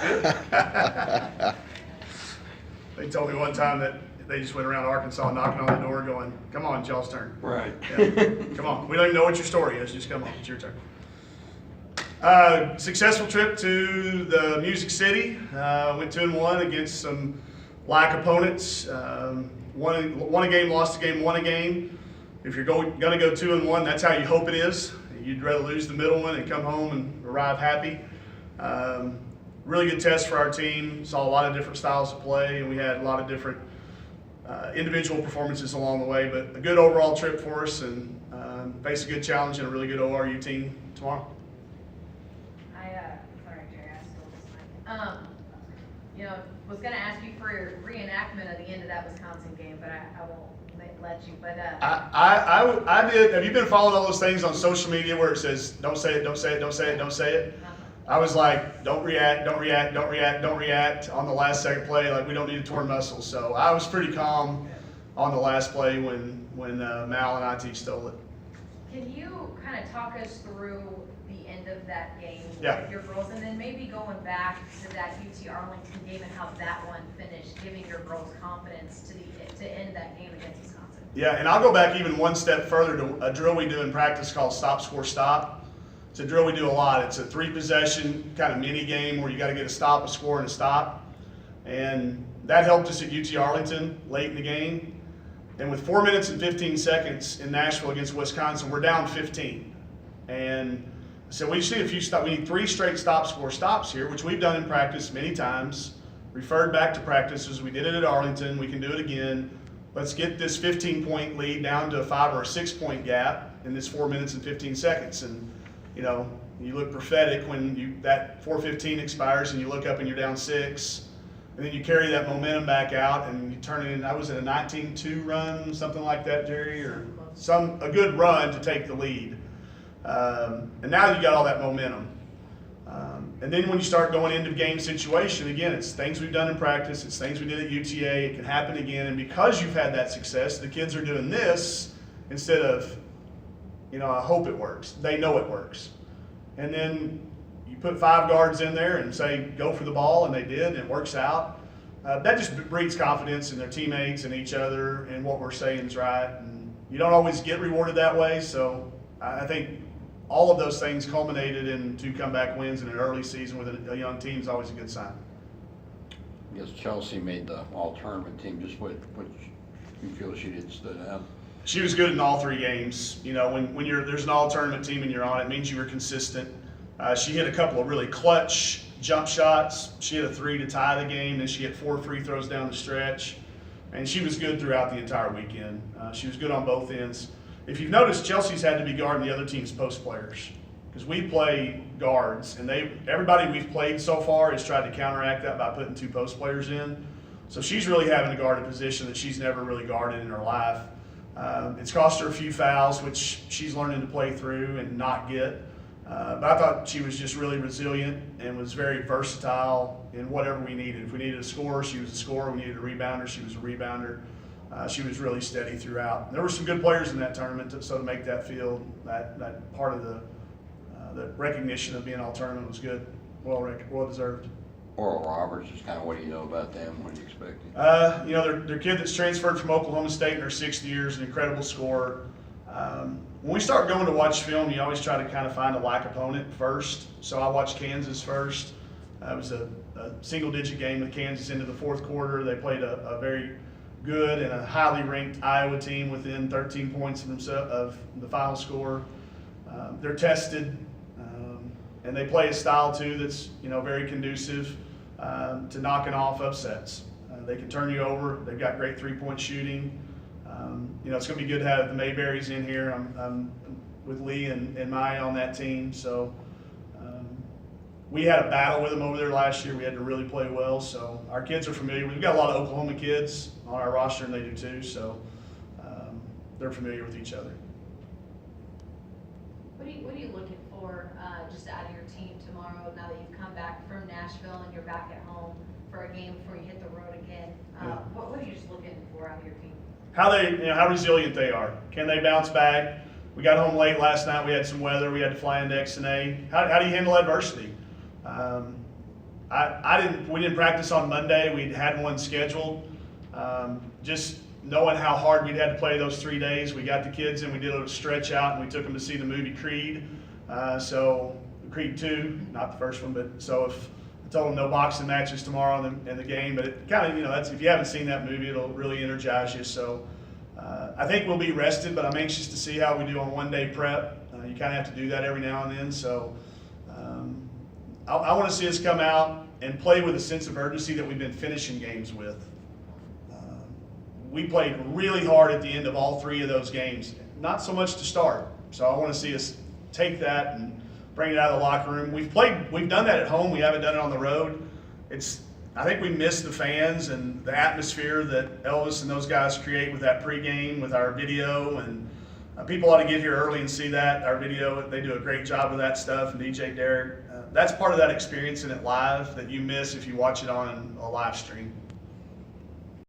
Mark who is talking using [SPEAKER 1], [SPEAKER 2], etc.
[SPEAKER 1] good.
[SPEAKER 2] They told me one time that they just went around Arkansas knocking on the door going, come on, it's y'all's turn.
[SPEAKER 1] Right.
[SPEAKER 2] Yeah. Come on. We don't even know what your story is. Just come on. It's your turn. Successful trip to the Music City. Went 2-1 against some like opponents. Won a game, lost a game, won a game. If you're going to go 2-1, that's how you hope it is. You'd rather lose the middle one and come home and arrive happy. Really good test for our team. Saw a lot of different styles of play, and we had a lot of different individual performances along the way. But a good overall trip for us, and face a good challenge and a really good ORU team tomorrow.
[SPEAKER 3] Sorry, Jerry, I stole this mic. Was going to ask you for your reenactment of the end of that Wisconsin game, but I won't let you. But
[SPEAKER 2] I did. Have you been following all those things on social media where it says, don't say it, don't say it, don't say it, don't say it? I was like, don't react, don't react, don't react, don't react on the last second play. Like, we don't need a torn muscle. So I was pretty calm on the last play when Mal and IT stole it.
[SPEAKER 3] Can you kind of talk us through the end of that game
[SPEAKER 2] Yeah.
[SPEAKER 3] with your girls, and then maybe going back to that UT Arlington game and how that one finished, giving your girls confidence to end that game against Wisconsin?
[SPEAKER 2] Yeah, and I'll go back even one step further to a drill we do in practice called stop, score, stop. It's a drill we do a lot. It's a 3-possession kind of mini game where you got to get a stop, a score, and a stop. And that helped us at UT Arlington late in the game. And with 4 minutes and 15 seconds in Nashville against Wisconsin, we're down 15. And so we just need a few stops. We need 3 straight stop, score, stops here, which we've done in practice many times. Referred back to practices. We did it at Arlington. We can do it again. Let's get this 15-point lead down to a 5 or a 6-point gap in this 4 minutes and 15 seconds. And you look prophetic when that 4:15 expires and you look up and you're down 6, and then you carry that momentum back out and you turn it in. I was in a 19-2 run, something like that, Jerry, or a good run to take the lead. And now you got all that momentum. And then when you start going into game situation, again, it's things we've done in practice, it's things we did at UTA, it can happen again. And because you've had that success, the kids are doing this instead of, I hope it works. They know it works. And then you put 5 guards in there and say, go for the ball, and they did, and it works out. That just breeds confidence in their teammates and each other, and what we're saying is right. And you don't always get rewarded that way, so I think all of those things culminated in 2 comeback wins in an early season with a young team is always a good sign.
[SPEAKER 1] I guess Chelsea made the all-tournament team. Just what you feel she did stood out?
[SPEAKER 2] She was good in all 3 games. When there's an all-tournament team and you're on, it means you were consistent. She hit a couple of really clutch jump shots. She hit a 3 to tie the game, then she hit 4 free throws down the stretch. And she was good throughout the entire weekend. She was good on both ends. If you've noticed, Chelsea's had to be guarding the other team's post players because we play guards, and everybody we've played so far has tried to counteract that by putting 2 post players in. So she's really having to guard a position that she's never really guarded in her life. It's cost her a few fouls, which she's learning to play through and not get. But I thought she was just really resilient and was very versatile in whatever we needed. If we needed a scorer, she was a scorer. We needed a rebounder, she was a rebounder. She was really steady throughout. There were some good players in that tournament, so to make that field, that part of the recognition of being all-tournament was good, well deserved.
[SPEAKER 1] Oral Roberts, just kind of what do you know about them? What are you expecting?
[SPEAKER 2] Their kid that's transferred from Oklahoma State in her 6th year is an incredible scorer. When we start going to watch film, you always try to kind of find a like opponent first. So I watched Kansas first. It was a single-digit game with Kansas into the 4th quarter. They played a very good and a highly ranked Iowa team within 13 points of the final score. They're tested, and they play a style too that's very conducive to knocking off upsets. They can turn you over. They've got great 3-point shooting. It's going to be good to have the Mayberries in here. I'm with Lee and Maya on that team, so we had a battle with them over there last year. We had to really play well, so our kids are familiar. We've got a lot of Oklahoma kids on our roster, and they do too, so they're familiar with each other.
[SPEAKER 3] What are you looking for just out of your team tomorrow now that you've come back from Nashville and you're back at home for a game before you hit the road again? What are you just looking for out of your team?
[SPEAKER 2] How resilient they are. Can they bounce back? We got home late last night. We had some weather. We had to fly into XNA. How do you handle adversity? We didn't practice on Monday. We'd had one scheduled. Just knowing how hard we'd had to play those 3 days, we got the kids and we did a stretch out and we took them to see the movie Creed. So Creed 2, not the first one, but so if I told them no boxing matches tomorrow in the game, but it kind of, that's, if you haven't seen that movie, it'll really energize you. So I think we'll be rested, but I'm anxious to see how we do on 1 day prep. You kind of have to do that every now and then. So I want to see us come out and play with a sense of urgency that we've been finishing games with. We played really hard at the end of all 3 of those games, not so much to start. So I want to see us take that and bring it out of the locker room. We've done that at home. We haven't done it on the road. I think we miss the fans and the atmosphere that Elvis and those guys create with that pregame, with our video, and people ought to get here early and see that, our video. They do a great job with that stuff, and DJ Derek. That's part of that experience in it live that you miss if you watch it on a live stream.